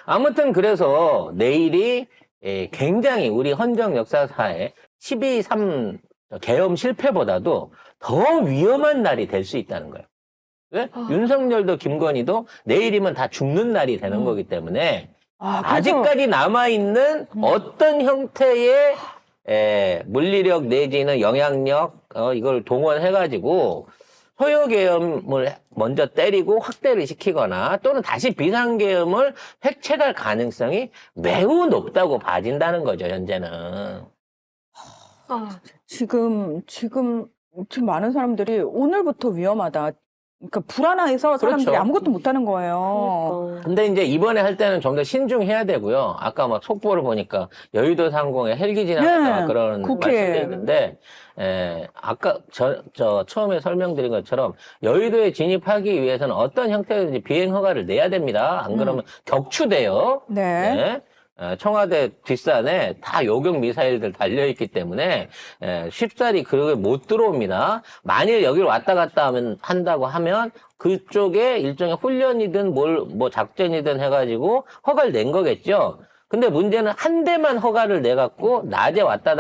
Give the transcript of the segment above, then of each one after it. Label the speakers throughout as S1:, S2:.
S1: 아무튼 그래서 내일이 굉장히 우리 헌정 역사사에 12.3 계엄 실패보다도 더 위험한 날이 될 수 있다는 거예요. 왜? 윤석열도 김건희도 내일이면 다 죽는 날이 되는 거기 때문에 아직까지 남아있는 어떤 형태의 물리력 내지는 영향력 이걸 동원해가지고 소요계엄을 먼저 때리고 확대를 시키거나 또는 다시 비상계엄을 획책할 가능성이 매우 높다고 봐진다는 거죠, 현재는.
S2: 지금 많은 사람들이 오늘부터 위험하다. 그러니까 불안해서 사람들이
S1: 그렇죠.
S2: 아무것도 못하는 거예요.
S1: 근데 이제 이번에 할 때는 좀 더 신중해야 되고요. 아까 막 속보를 보니까 여의도 상공에 헬기 지나갔다
S2: 네,
S1: 그런
S2: 국회.
S1: 말씀도 있는데, 아까 저 처음에 설명드린 것처럼 여의도에 진입하기 위해서는 어떤 형태든지 비행 허가를 내야 됩니다. 안 그러면 격추돼요.
S2: 네.
S1: 청와대 뒷산에 다 요격 미사일들 달려있기 때문에 쉽사리 그걸 못 들어옵니다. 만일 여기를 왔다 갔다 한다고 하면 그쪽에 일종의 훈련이든 뭐 작전이든 해가지고 허가를 낸 거겠죠. 근데 문제는 한 대만 허가를 내갖고 낮에 왔다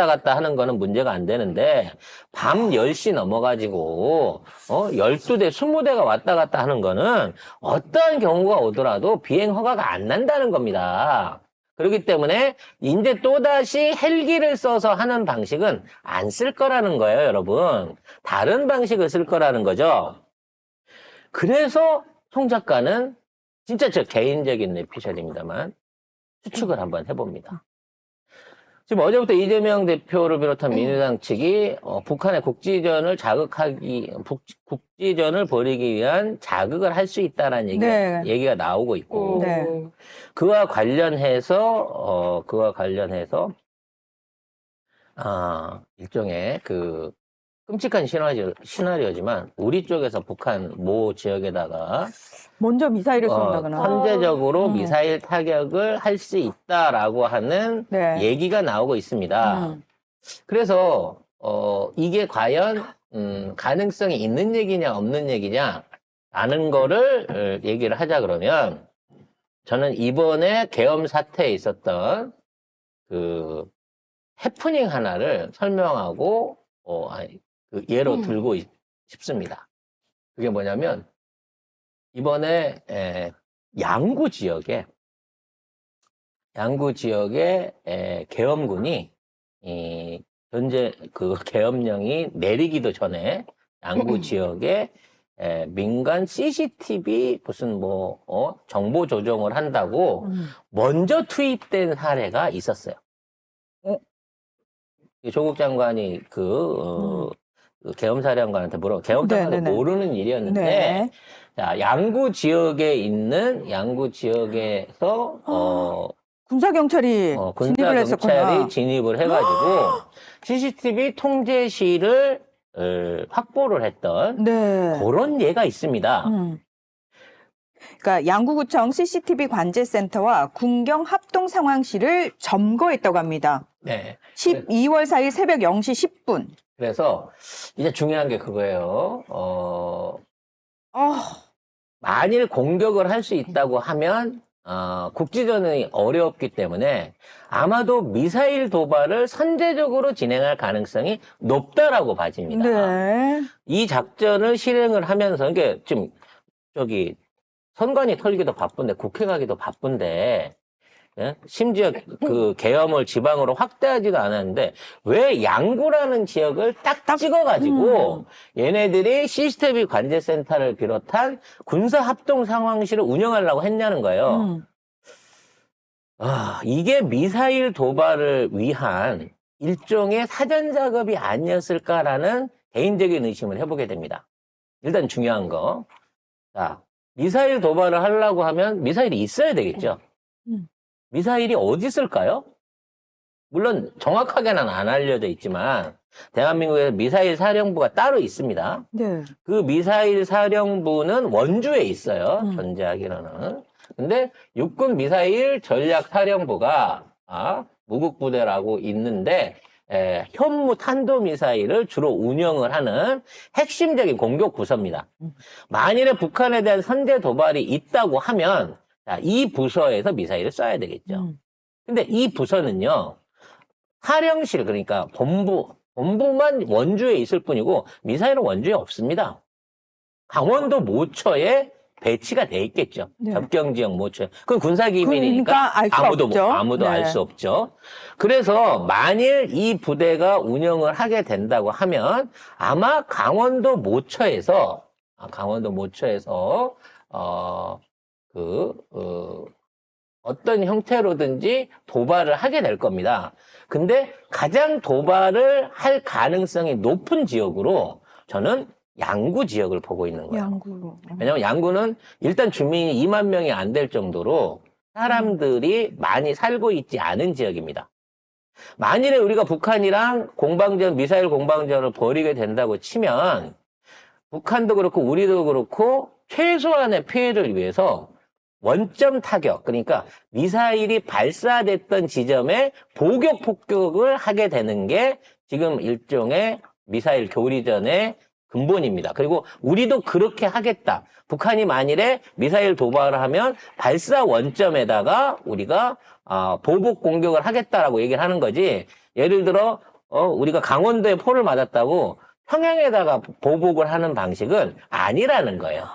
S1: 갔다 하는 거는 문제가 안 되는데 밤 10시 넘어가지고 12대, 20대가 왔다 갔다 하는 거는 어떠한 경우가 오더라도 비행 허가가 안 난다는 겁니다. 그렇기 때문에 이제 또다시 헬기를 써서 하는 방식은 안 쓸 거라는 거예요, 여러분. 다른 방식을 쓸 거라는 거죠. 그래서 송 작가는 진짜 저 개인적인 내피셜입니다만 추측을 한번 해봅니다. 지금 어제부터 이재명 대표를 비롯한 민주당 측이 북한의 국지전을 국지전을 벌이기 위한 자극을 할 수 있다라는 얘기가 나오고 있고,
S2: 네.
S1: 그와 관련해서 일종의 그 끔찍한 시나리오지만 우리 쪽에서 북한 모 지역에다가
S2: 먼저 미사일을 쏜다거나.
S1: 선제적으로 미사일 타격을 할 수 있다라고 하는
S2: 네.
S1: 얘기가 나오고 있습니다. 그래서 이게 과연 가능성이 있는 얘기냐 없는 얘기냐 라는 거를 얘기를 하자 그러면 저는 이번에 계엄 사태에 있었던 그 해프닝 하나를 설명하고 그 예로 들고 싶습니다. 그게 뭐냐면 이번에 양구 지역에 계엄군이 현재 그 계엄령이 내리기도 전에 양구 지역에 민간 CCTV 무슨 정보 조정을 한다고 먼저 투입된 사례가 있었어요. 조국 장관이 그 계엄사령관한테 계엄사령관도
S2: 네네네.
S1: 모르는 일이었는데
S2: 네.
S1: 자, 양구 지역에서
S2: 군사경찰이 진입을 했었구나.
S1: 진입을 해가지고 CCTV 통제실을 확보를 했던
S2: 네.
S1: 그런 예가 있습니다.
S2: 그러니까 양구구청 CCTV 관제센터와 군경 합동 상황실을 점거했다고 합니다.
S1: 네.
S2: 12월 4일 새벽 0시 10분.
S1: 그래서 이제 중요한 게 그거예요. 만일 공격을 할 수 있다고 하면 국지전이 어렵기 때문에 아마도 미사일 도발을 선제적으로 진행할 가능성이 높다라고 봐집니다.
S2: 네.
S1: 이 작전을 실행을 하면서 이게 지금 선관위 털기도 바쁜데 국회 가기도 바쁜데 심지어 그 계엄을 지방으로 확대하지도 않았는데 왜 양구라는 지역을 딱 찍어가지고 얘네들이 CCTV 관제센터를 비롯한 군사합동 상황실을 운영하려고 했냐는 거예요. 이게 미사일 도발을 위한 일종의 사전 작업이 아니었을까라는 개인적인 의심을 해보게 됩니다. 일단 중요한 거. 자, 미사일 도발을 하려고 하면 미사일이 있어야 되겠죠. 미사일이 어디 있을까요? 물론 정확하게는 안 알려져 있지만 대한민국에 미사일 사령부가 따로 있습니다.
S2: 네.
S1: 그 미사일 사령부는 원주에 있어요. 존재하기로는. 근데 육군 미사일 전략 사령부가 무국부대라고 있는데 현무 탄도미사일을 주로 운영을 하는 핵심적인 공격 부서입니다. 만일에 북한에 대한 선제 도발이 있다고 하면 자, 이 부서에서 미사일을 쏴야 되겠죠. 근데 이 부서는요, 사령실, 그러니까 본부만 원주에 있을 뿐이고, 미사일은 원주에 없습니다. 강원도 모처에 배치가 돼 있겠죠.
S2: 네.
S1: 접경지역 모처에. 그건 군사기밀이니까
S2: 그러니까 알 수가 없죠.
S1: 아무도
S2: 네.
S1: 알 수 없죠. 그래서 만일 이 부대가 운영을 하게 된다고 하면 아마 강원도 모처에서 어떤 형태로든지 도발을 하게 될 겁니다. 근데 가장 도발을 할 가능성이 높은 지역으로 저는 양구 지역을 보고 있는 거예요.
S2: 양구.
S1: 왜냐하면 양구는 일단 주민이 2만 명이 안 될 정도로 사람들이 많이 살고 있지 않은 지역입니다. 만일에 우리가 북한이랑 미사일 공방전을 벌이게 된다고 치면 북한도 그렇고 우리도 그렇고 최소한의 피해를 위해서 원점 타격, 그러니까 미사일이 발사됐던 지점에 포격 폭격을 하게 되는 게 지금 일종의 미사일 교리전의 근본입니다. 그리고 우리도 그렇게 하겠다. 북한이 만일에 미사일 도발을 하면 발사 원점에다가 우리가 보복 공격을 하겠다라고 얘기를 하는 거지. 예를 들어 우리가 강원도에 포를 맞았다고 평양에다가 보복을 하는 방식은 아니라는 거예요.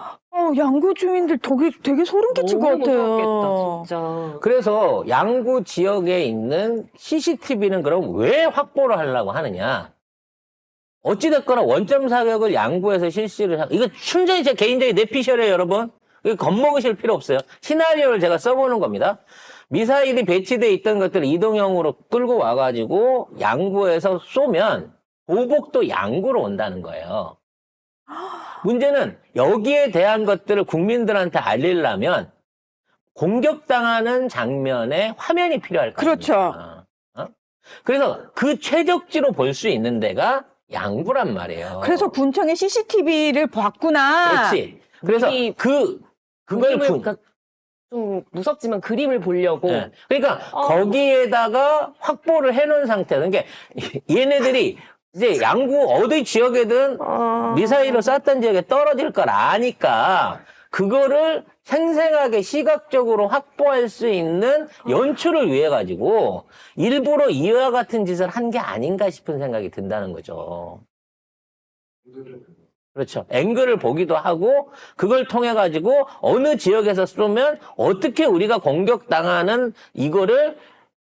S2: 양구 주민들 되게 소름 끼칠 것
S3: 너무
S2: 같아요.
S3: 무섭겠다, 진짜.
S1: 그래서 양구 지역에 있는 CCTV는 그럼 왜 확보를 하려고 하느냐? 어찌됐거나 원점 사격을 양구에서 실시를 이거 순전히 제 개인적인 내피셜이에요, 여러분. 이거 겁먹으실 필요 없어요. 시나리오를 제가 써보는 겁니다. 미사일이 배치되어 있던 것들을 이동형으로 끌고 와가지고 양구에서 쏘면 보복도 양구로 온다는 거예요. 문제는 여기에 대한 것들을 국민들한테 알리려면 공격당하는 장면의 화면이 필요할 거예요.
S2: 그렇죠.
S1: 그래서 그 최적지로 볼 수 있는 데가 양구란 말이에요.
S2: 그래서 군청에 CCTV를 봤구나.
S1: 그렇지. 그래서
S3: 미리
S1: 그걸
S3: 그러니까 좀 무섭지만 그림을 보려고.
S1: 네. 그러니까 거기에다가 확보를 해놓은 상태. 그러니까 얘네들이 이제 양구 어디 지역에든 미사일을 쐈던 지역에 떨어질 걸 아니까 그거를 생생하게 시각적으로 확보할 수 있는 연출을 위해 가지고 일부러 이와 같은 짓을 한 게 아닌가 싶은 생각이 든다는 거죠. 그렇죠. 앵글을 보기도 하고 그걸 통해 가지고 어느 지역에서 쏘면 어떻게 우리가 공격당하는 이거를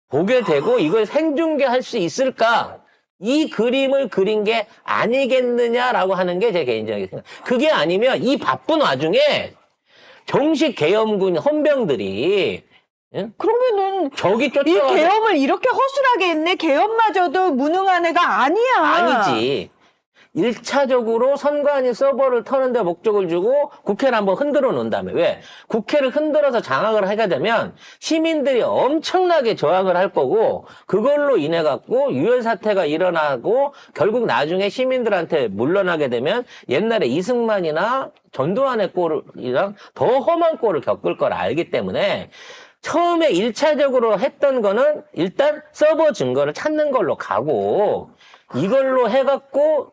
S1: 보게 되고 이걸 생중계할 수 있을까? 이 그림을 그린 게 아니겠느냐라고 하는 게 제 개인적인 생각. 그게 아니면 이 바쁜 와중에 정식 계엄군 헌병들이
S2: 그러면은
S1: 저기
S2: 이
S1: 쫓아가서
S2: 계엄을 이렇게 허술하게 했네. 계엄마저도 무능한 애가 아니야.
S1: 아니지. 1차적으로 선관위 서버를 터는데 목적을 주고 국회를 한번 흔들어 놓은 다음에 왜? 국회를 흔들어서 장악을 하게 되면 시민들이 엄청나게 저항을 할 거고 그걸로 인해 갖고 유혈 사태가 일어나고 결국 나중에 시민들한테 물러나게 되면 옛날에 이승만이나 전두환의 꼴이랑 더 험한 꼴을 겪을 걸 알기 때문에 처음에 1차적으로 했던 거는 일단 서버 증거를 찾는 걸로 가고 이걸로 해갖고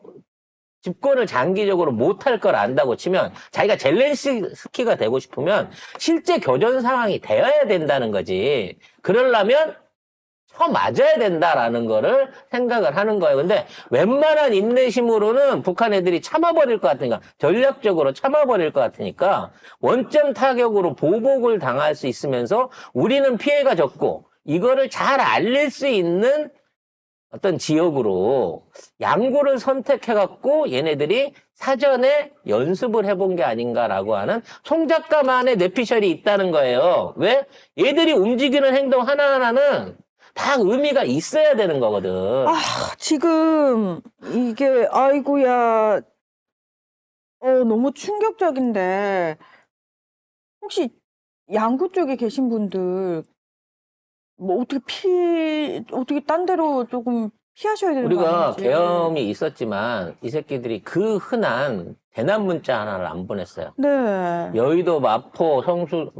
S1: 집권을 장기적으로 못할 걸 안다고 치면 자기가 젤렌스키가 되고 싶으면 실제 교전 상황이 되어야 된다는 거지. 그러려면 맞아야 된다라는 거를 생각을 하는 거예요. 근데 웬만한 인내심으로는 북한 애들이 참아버릴 것 같으니까 전략적으로 참아버릴 것 같으니까 원점 타격으로 보복을 당할 수 있으면서 우리는 피해가 적고 이거를 잘 알릴 수 있는 어떤 지역으로 양구를 선택해갖고 얘네들이 사전에 연습을 해본 게 아닌가라고 하는 송 작가만의 내피셜이 있다는 거예요. 왜? 얘들이 움직이는 행동 하나하나는 다 의미가 있어야 되는 거거든.
S2: 지금 이게 아이고야 너무 충격적인데 혹시 양구 쪽에 계신 분들 뭐 어떻게 딴 데로 조금 피하셔야 되는 거
S1: 우리가
S2: 아닌지.
S1: 계엄이 있었지만 이 새끼들이 그 흔한 대남 문자 하나를 안 보냈어요.
S2: 네.
S1: 여의도, 마포, 성수,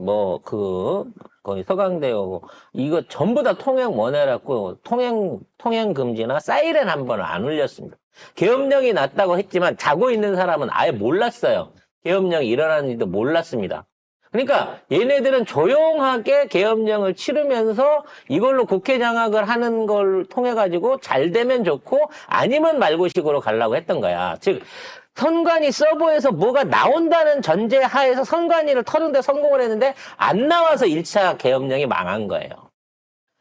S1: 거기 서강대요. 이거 전부 다 통행 원해라고 통행 금지나 사이렌 한 번을 안 울렸습니다. 계엄령이 났다고 했지만 자고 있는 사람은 아예 몰랐어요. 계엄령이 일어나는지도 몰랐습니다. 그러니까 얘네들은 조용하게 계엄령을 치르면서 이걸로 국회 장악을 하는 걸 통해 가지고 잘 되면 좋고 아니면 말고식으로 가려고 했던 거야. 즉 선관위 서버에서 뭐가 나온다는 전제 하에서 선관위를 터는데 성공을 했는데 안 나와서 1차 계엄령이 망한 거예요.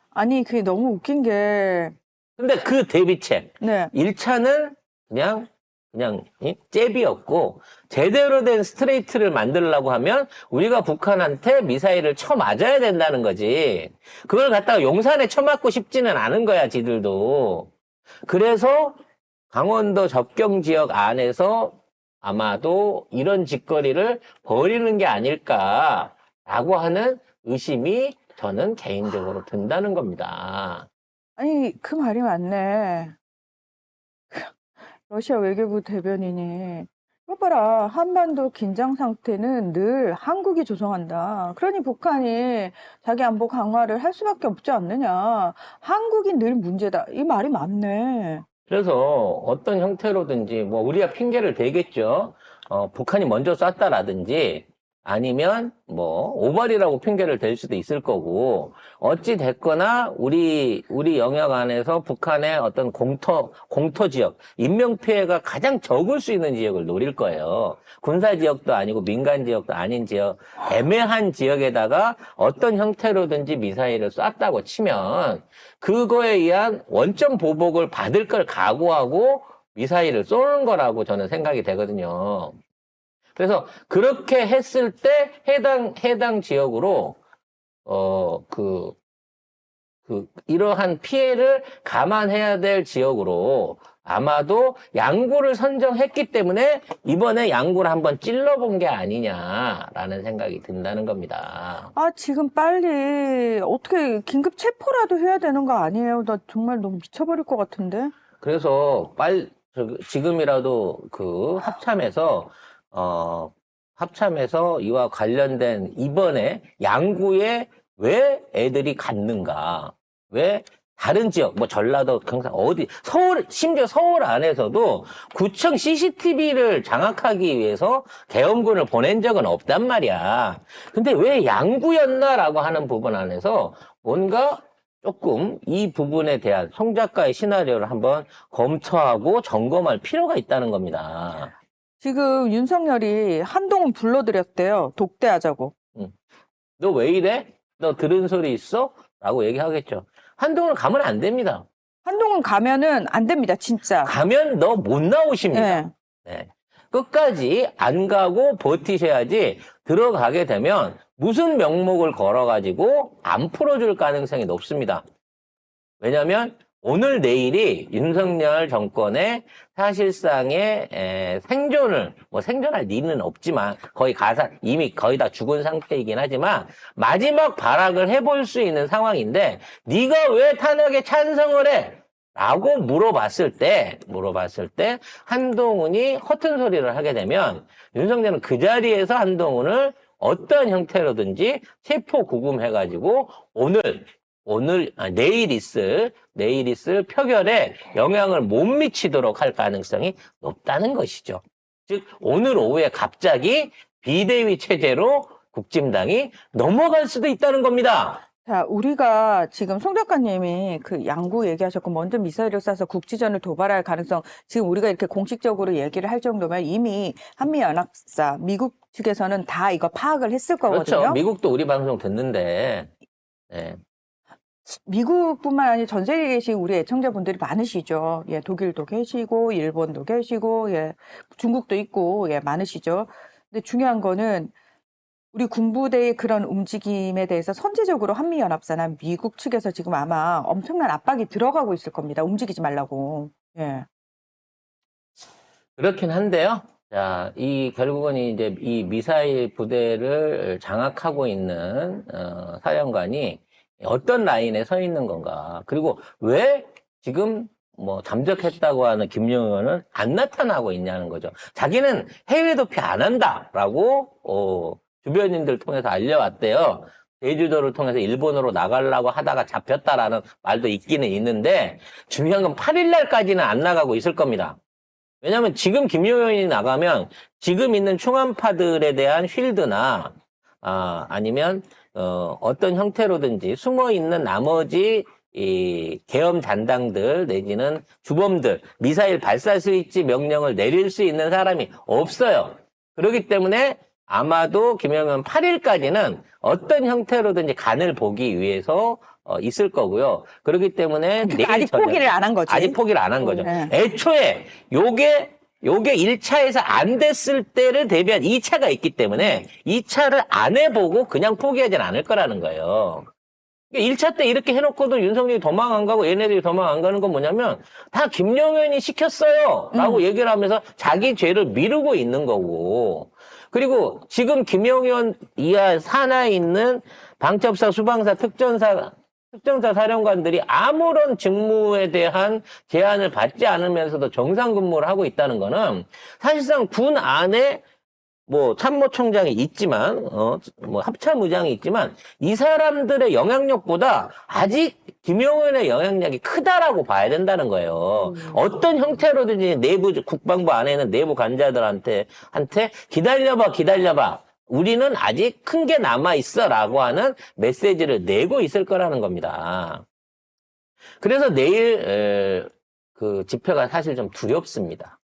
S2: 아니, 그게 너무 웃긴 게,
S1: 근데 그 대비책
S2: 네.
S1: 1차는 그냥 잽이었고 제대로 된 스트레이트를 만들려고 하면 우리가 북한한테 미사일을 쳐맞아야 된다는 거지. 그걸 갖다가 용산에 쳐맞고 싶지는 않은 거야, 지들도. 그래서 강원도 접경 지역 안에서 아마도 이런 짓거리를 벌이는 게 아닐까라고 하는 의심이 저는 개인적으로 든다는 겁니다.
S2: 아니, 그 말이 맞네. 러시아 외교부 대변인이 이거 봐라, 한반도 긴장 상태는 늘 한국이 조성한다. 그러니 북한이 자기 안보 강화를 할 수밖에 없지 않느냐. 한국이 늘 문제다. 이 말이 맞네.
S1: 그래서 어떤 형태로든지 뭐 우리가 핑계를 대겠죠. 북한이 먼저 쐈다라든지 아니면 뭐 오발이라고 핑계를 댈 수도 있을 거고 어찌 됐거나 우리 영역 안에서 북한의 어떤 공터 지역, 인명 피해가 가장 적을 수 있는 지역을 노릴 거예요. 군사 지역도 아니고 민간 지역도 아닌 지역, 애매한 지역에다가 어떤 형태로든지 미사일을 쐈다고 치면 그거에 의한 원점 보복을 받을 걸 각오하고 미사일을 쏘는 거라고 저는 생각이 되거든요. 그래서 그렇게 했을 때 해당 지역으로 이러한 피해를 감안해야 될 지역으로 아마도 양구를 선정했기 때문에 이번에 양구를 한번 찔러본 게 아니냐라는 생각이 든다는 겁니다.
S2: 아, 지금 빨리 어떻게 긴급 체포라도 해야 되는 거 아니에요? 나 정말 너무 미쳐버릴 것 같은데.
S1: 그래서 지금이라도 합참에서 이와 관련된 이번에 양구에 왜 애들이 갔는가? 왜 다른 지역, 뭐 전라도, 경상, 심지어 서울 안에서도 구청 CCTV를 장악하기 위해서 계엄군을 보낸 적은 없단 말이야. 근데 왜 양구였나라고 하는 부분 안에서 뭔가 조금 이 부분에 대한 송 작가의 시나리오를 한번 검토하고 점검할 필요가 있다는 겁니다.
S2: 지금 윤석열이 한동훈 불러들였대요. 독대하자고.
S1: 너 왜 이래? 너 들은 소리 있어? 라고 얘기하겠죠. 한동훈은 가면 안 됩니다.
S2: 한동훈 가면은 안 됩니다, 진짜.
S1: 가면 너 못 나오십니다.
S2: 네.
S1: 네. 끝까지 안 가고 버티셔야지 들어가게 되면 무슨 명목을 걸어가지고 안 풀어줄 가능성이 높습니다. 왜냐하면 오늘 내일이 윤석열 정권의 사실상의 생존할 리는 없지만 이미 거의 다 죽은 상태이긴 하지만 마지막 발악을 해볼 수 있는 상황인데 네가 왜 탄핵에 찬성을 해? 라고 물어봤을 때 한동훈이 허튼 소리를 하게 되면 윤석열은 그 자리에서 한동훈을 어떤 형태로든지 체포 구금해가지고 내일 있을 표결에 영향을 못 미치도록 할 가능성이 높다는 것이죠. 즉, 오늘 오후에 갑자기 비대위 체제로 국진당이 넘어갈 수도 있다는 겁니다.
S2: 자, 우리가 지금 송 작가님이 그 양구 얘기하셨고, 먼저 미사일을 쏴서 국지전을 도발할 가능성, 지금 우리가 이렇게 공식적으로 얘기를 할 정도면 이미 한미연합사, 미국 측에서는 다 이거 파악을 했을 거거든요.
S1: 그렇죠. 미국도 우리 방송 듣는데, 네.
S2: 미국뿐만 아니라 전 세계에 계신 우리 애청자분들이 많으시죠. 예, 독일도 계시고, 일본도 계시고, 예, 중국도 있고, 예, 많으시죠. 근데 중요한 거는 우리 군부대의 그런 움직임에 대해서 선제적으로 한미연합사나 미국 측에서 지금 아마 엄청난 압박이 들어가고 있을 겁니다. 움직이지 말라고. 예.
S1: 그렇긴 한데요. 자, 결국은 이제 이 미사일 부대를 장악하고 있는, 사령관이 어떤 라인에 서 있는 건가. 그리고 왜 지금 잠적했다고 하는 김용현은 안 나타나고 있냐는 거죠. 자기는 해외 도피 안 한다라고, 주변인들 통해서 알려왔대요. 제주도를 통해서 일본으로 나가려고 하다가 잡혔다라는 말도 있기는 있는데, 중요한 건 8일 날까지는 안 나가고 있을 겁니다. 왜냐면 지금 김용현이 나가면 지금 있는 충암파들에 대한 쉴드나 아니면 어떤 형태로든지 숨어 있는 나머지 이 계엄 잔당들 내지는 주범들 미사일 발사 스위치 명령을 내릴 수 있는 사람이 없어요. 그렇기 때문에 아마도 김영현 8일까지는 어떤 형태로든지 간을 보기 위해서 있을 거고요. 그렇기 때문에 내일
S2: 아직
S1: 저녁,
S2: 포기를 안 한 거지.
S1: 아직 포기를 안 한 거죠.
S2: 네.
S1: 애초에 요게 1차에서 안 됐을 때를 대비한 2차가 있기 때문에 2차를 안 해보고 그냥 포기하진 않을 거라는 거예요. 1차 때 이렇게 해놓고도 윤석열이 도망 안 가고 얘네들이 도망 안 가는 건 뭐냐면 다 김용현이 시켰어요 라고 얘기를 하면서 자기 죄를 미루고 있는 거고, 그리고 지금 김용현 이하 산하에 있는 방첩사, 수방사, 특전사 사령관들이 아무런 직무에 대한 제한을 받지 않으면서도 정상 근무를 하고 있다는 거는 사실상 군 안에 뭐 참모총장이 있지만 뭐 합참의장이 있지만 이 사람들의 영향력보다 아직 김용현의 영향력이 크다라고 봐야 된다는 거예요. 어떤 형태로든지 내부 국방부 안에 있는 내부 관자들한테 기다려봐. 우리는 아직 큰 게 남아 있어라고 하는 메시지를 내고 있을 거라는 겁니다. 그래서 내일 그 집회가 사실 좀 두렵습니다.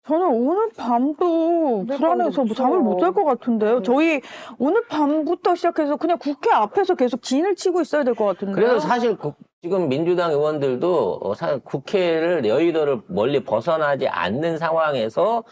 S2: 저는 오늘 밤도
S3: 오늘
S2: 불안해서
S3: 밤도
S2: 뭐 잠을 못 잘 것 같은데요. 저희 오늘 밤부터 시작해서 그냥 국회 앞에서 계속 진을 치고 있어야 될 것 같은데요.
S1: 그래서 사실 지금 민주당 의원들도 국회를 여의도를 멀리 벗어나지 않는 상황에서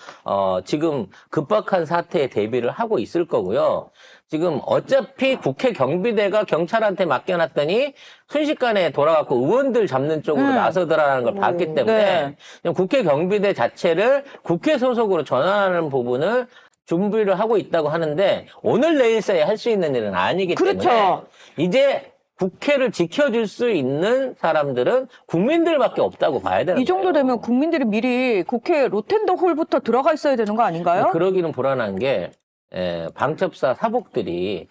S1: 지금 급박한 사태에 대비를 하고 있을 거고요. 지금 어차피 국회 경비대가 경찰한테 맡겨놨더니 순식간에 돌아가고 의원들 잡는 쪽으로 나서더라는 걸 봤기 때문에 그냥 국회 경비대 자체를 국회 소속으로 전환하는 부분을 준비를 하고 있다고 하는데 오늘 내일 사이에 할 수 있는 일은 아니기 때문에
S2: 그렇죠.
S1: 이제 국회를 지켜줄 수 있는 사람들은 국민들밖에 없다고 봐야 되는
S2: 이 정도
S1: 거예요.
S2: 되면 국민들이 미리 국회 로텐더 홀부터 들어가 있어야 되는 거 아닌가요?
S1: 그러기는 불안한 게 방첩사 사복들이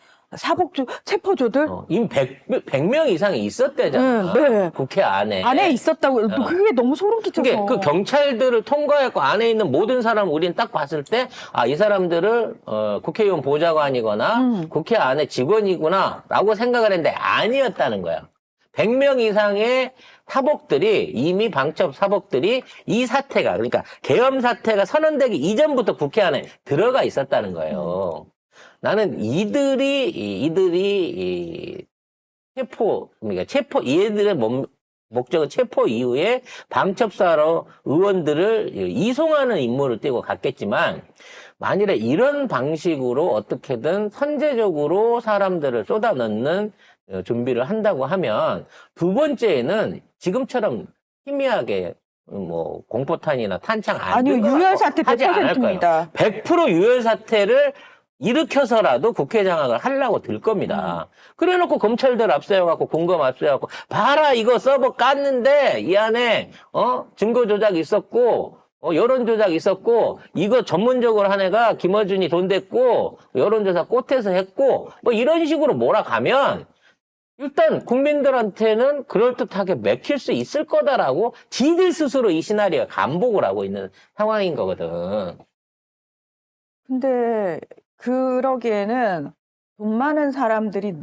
S2: 체포조들?
S1: 이미 100명 이상이 있었대잖아.
S2: 네.
S1: 국회 안에.
S2: 안에 있었다고. 그게 너무 소름 끼쳐서.
S1: 그게 그 경찰들을 통과했고 안에 있는 모든 사람 우리는 딱 봤을 때 이 사람들을 국회의원 보좌관이거나 국회 안에 직원이구나라고 생각을 했는데 아니었다는 거야. 100명 이상의 사복들이 이미 방첩 사복들이 이 사태가 그러니까 계엄 사태가 선언되기 이전부터 국회 안에 들어가 있었다는 거예요. 나는 이들이 얘들의 목적은 체포 이후에 방첩사로 의원들을 이송하는 임무를 띠고 갔겠지만 만일에 이런 방식으로 어떻게든 선제적으로 사람들을 쏟아넣는 준비를 한다고 하면 두 번째에는 지금처럼 희미하게 뭐 공포탄이나 탄창 안
S2: 아니요,
S1: 들고
S2: 유혈 사태
S1: 하지 않을 거예요.
S2: 100%입니다.
S1: 100% 유혈 사태를 일으켜서라도 국회 장악을 하려고 들 겁니다. 그래놓고 검찰들 앞세워갖고 공검 앞세워갖고 봐라 이거 서버 깠는데 이 안에 증거 조작 있었고 여론 조작 있었고 이거 전문적으로 한 애가 김어준이 돈 댔고 여론조사 꽃에서 했고 뭐 이런 식으로 몰아가면 일단 국민들한테는 그럴듯하게 맥힐 수 있을 거다라고 지들 스스로 이 시나리오에 감복을 하고 있는 상황인 거거든.
S2: 근데 그러기에는 돈 많은 사람들이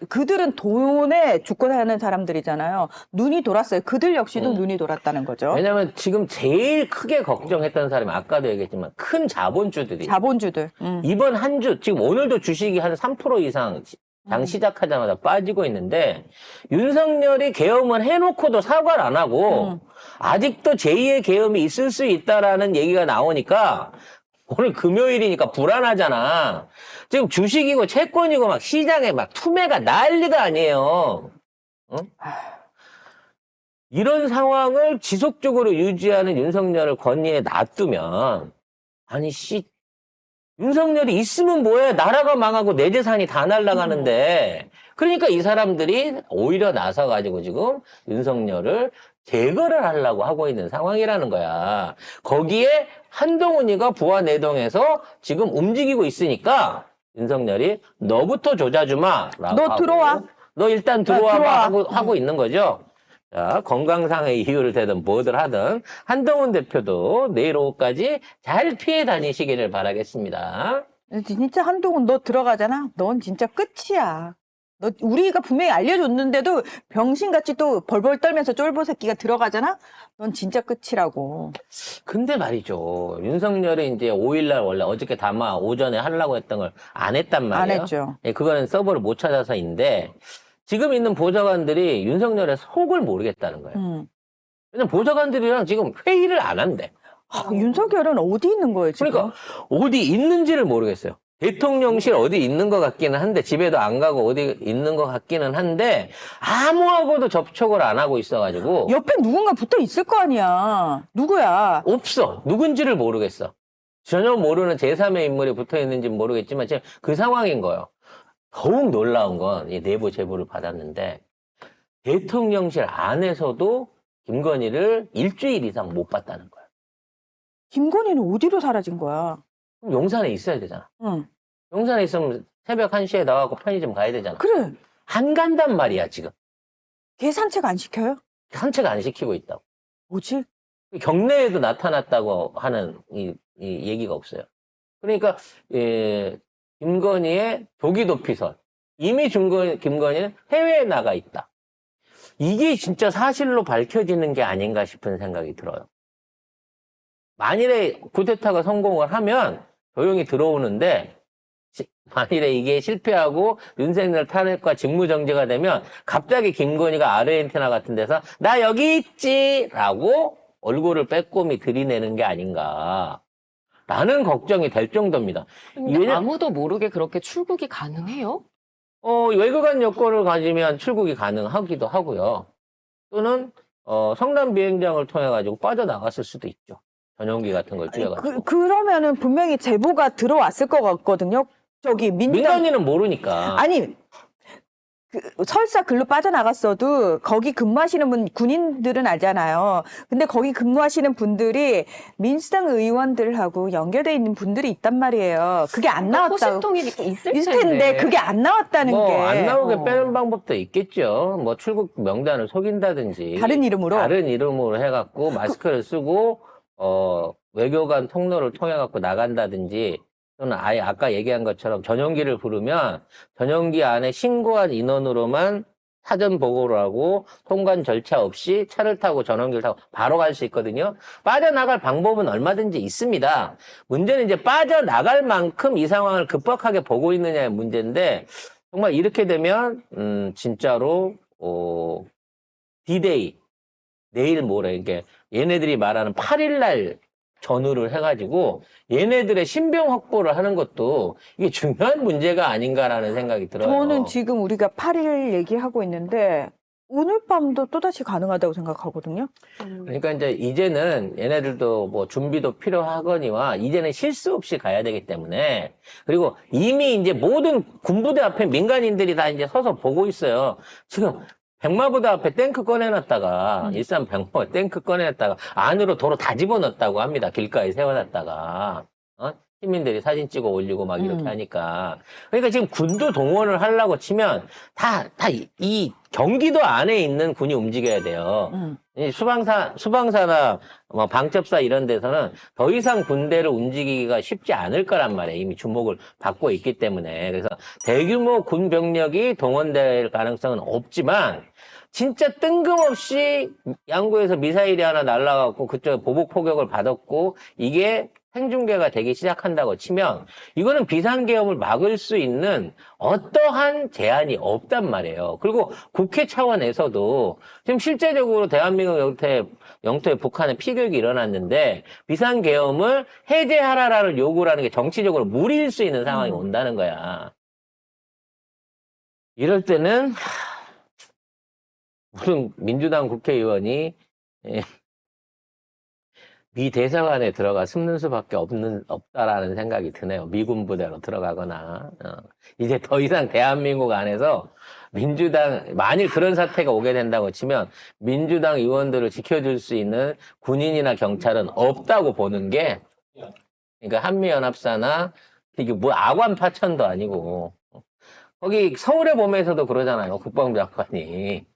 S2: 그들은 돈에 죽고 사는 사람들이잖아요. 눈이 돌았어요. 그들 역시도 눈이 돌았다는 거죠.
S1: 왜냐면 지금 제일 크게 걱정했던 사람이 아까도 얘기했지만 큰 자본주들이
S2: 자본주들.
S1: 이번 한 주 지금 오늘도 주식이 한 3% 이상 장 시작하자마자 빠지고 있는데 윤석열이 계엄을 해놓고도 사과를 안 하고 아직도 제2의 계엄이 있을 수 있다라는 얘기가 나오니까 오늘 금요일이니까 불안하잖아. 지금 주식이고 채권이고 막 시장에 막 투매가 난리가 아니에요. 응? 이런 상황을 지속적으로 유지하는 윤석열을 건의에 놔두면 아니 윤석열이 있으면 뭐해? 나라가 망하고 내 재산이 다 날아가는데. 그러니까 이 사람들이 오히려 나서가지고 지금 윤석열을 제거를 하려고 하고 있는 상황이라는 거야. 거기에 한동훈이가 부안내동에서 지금 움직이고 있으니까 윤석열이 너부터 조자주마.
S2: 너 들어와.
S1: 너 일단 들어와
S2: 들어와.
S1: 하고 있는 거죠. 자, 건강상의 이유를 대든 뭐들 하든 한동훈 대표도 내일 오후까지 잘 피해 다니시기를 바라겠습니다.
S2: 진짜 한동훈 너 들어가잖아? 넌 진짜 끝이야. 너 우리가 분명히 알려줬는데도 병신같이 또 벌벌 떨면서 쫄보 새끼가 들어가잖아? 넌 진짜 끝이라고.
S1: 근데 말이죠. 윤석열이 이제 5일날 원래 어저께 담화 오전에 하려고 했던 걸 안 했단 말이에요.
S2: 안 했죠.
S1: 예, 그거는 서버를 못 찾아서인데 지금 있는 보좌관들이 윤석열의 속을 모르겠다는 거예요. 왜냐면 보좌관들이랑 지금 회의를 안 한대.
S2: 윤석열은 어디 있는 거예요, 지금?
S1: 그러니까 어디 있는지를 모르겠어요. 대통령실 어디 있는 것 같기는 한데 집에도 안 가고 어디 있는 것 같기는 한데 아무하고도 접촉을 안 하고 있어가지고
S2: 옆에 누군가 붙어 있을 거 아니야. 누구야?
S1: 없어. 누군지를 모르겠어. 전혀 모르는 제3의 인물이 붙어 있는지 모르겠지만 지금 그 상황인 거예요. 더욱 놀라운 건 이 내부 제보를 받았는데 대통령실 안에서도 김건희를 일주일 이상 못 봤다는 거예요.
S2: 김건희는 어디로 사라진 거야?
S1: 그럼 용산에 있어야 되잖아.
S2: 응.
S1: 용산에 있으면 새벽 1시에 나가고 편의점 가야 되잖아.
S2: 그래.
S1: 안 간단 말이야, 지금.
S2: 걔 산책 안 시켜요?
S1: 산책 안 시키고 있다고.
S2: 뭐지?
S1: 경내에도 나타났다고 하는 이 얘기가 없어요. 그러니까 김건희의 조기 도피설. 이미 김건희는 해외에 나가 있다. 이게 진짜 사실로 밝혀지는 게 아닌가 싶은 생각이 들어요. 만일에 쿠데타가 성공을 하면 조용히 들어오는데 만일에 이게 실패하고 윤석열 탄핵과 직무정지가 되면 갑자기 김건희가 아르헨티나 같은 데서 나 여기 있지! 라고 얼굴을 빼꼼히 들이내는 게 아닌가 라는 걱정이 될 정도입니다.
S3: 근데 아무도 모르게 그렇게 출국이 가능해요?
S1: 외교관 여권을 가지면 출국이 가능하기도 하고요. 또는 성남 비행장을 통해 가지고 빠져나갔을 수도 있죠. 전용기 같은 걸 띄워가지고.
S2: 그러면은 분명히 제보가 들어왔을 것 같거든요. 저기
S1: 민간인은 모르니까.
S2: 아니 설사 글로 빠져나갔어도 거기 근무하시는 군인들은 알잖아요. 근데 거기 근무하시는 분들이 민주당 의원들하고 연결돼 있는 분들이 있단 말이에요. 그게 안 나왔다고.
S3: 소식통이 있을
S2: 있을 텐데 그게 안 나왔다는 게.
S1: 안 나오게 빼는 방법도 있겠죠. 뭐 출국 명단을 속인다든지.
S2: 다른 이름으로?
S1: 다른 이름으로 해갖고 마스크를 쓰고 외교관 통로를 통해갖고 나간다든지 또는 아예 아까 얘기한 것처럼 전용기를 부르면 전용기 안에 신고한 인원으로만 사전 보고를 하고 통관 절차 없이 차를 타고 전용기를 타고 바로 갈 수 있거든요. 빠져나갈 방법은 얼마든지 있습니다. 문제는 이제 빠져나갈 만큼 이 상황을 급박하게 보고 있느냐의 문제인데 정말 이렇게 되면 진짜로 D-Day 내일 모레 이게 얘네들이 말하는 8일날 전후를 해가지고 얘네들의 신병 확보를 하는 것도 이게 중요한 문제가 아닌가라는 생각이 들어요.
S2: 저는 지금 우리가 8일 얘기하고 있는데 오늘 밤도 또다시 가능하다고 생각하거든요.
S1: 그러니까 이제는 얘네들도 뭐 준비도 필요하거니와 이제는 실수 없이 가야 되기 때문에 그리고 이미 이제 모든 군부대 앞에 민간인들이 다 이제 서서 보고 있어요. 지금 백마부대 앞에 탱크 꺼내놨다가 일산 백마 탱크 꺼내놨다가 안으로 도로 다 집어넣었다고 합니다. 길가에 세워놨다가 시민들이 사진 찍어 올리고 막 이렇게 하니까 그러니까 지금 군도 동원을 하려고 치면 다 이 경기도 안에 있는 군이 움직여야 돼요. 이 수방사나 뭐 방첩사 이런 데서는 더 이상 군대를 움직이기가 쉽지 않을 거란 말이에요. 이미 주목을 받고 있기 때문에. 그래서 대규모 군 병력이 동원될 가능성은 없지만 진짜 뜬금없이 양구에서 미사일이 하나 날아가고 그쪽에 보복 포격을 받았고 이게 생중계가 되기 시작한다고 치면 이거는 비상계엄을 막을 수 있는 어떠한 제한이 없단 말이에요. 그리고 국회 차원에서도 지금 실제적으로 대한민국 영토에 북한의 피격이 일어났는데 비상계엄을 해제하라라는 요구를 하는 게 정치적으로 무리일 수 있는 상황이 온다는 거야. 이럴 때는 무슨 민주당 국회의원이 미 대사관에 들어가 숨는 수밖에 없다라는 생각이 드네요. 미군 부대로 들어가거나. 이제 더 이상 대한민국 안에서 만일 그런 사태가 오게 된다고 치면 민주당 의원들을 지켜줄 수 있는 군인이나 경찰은 없다고 보는 게, 그러니까 한미연합사나 이게 뭐 아관 파천도 아니고, 거기 서울의 봄에서도 그러잖아요. 국방부 장관이.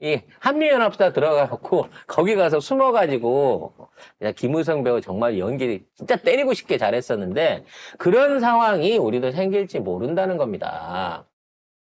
S1: 이 한미연합사 들어가갖고 거기 가서 숨어가지고 그냥 김우성 배우 정말 연기 진짜 때리고 싶게 잘했었는데 그런 상황이 우리도 생길지 모른다는 겁니다.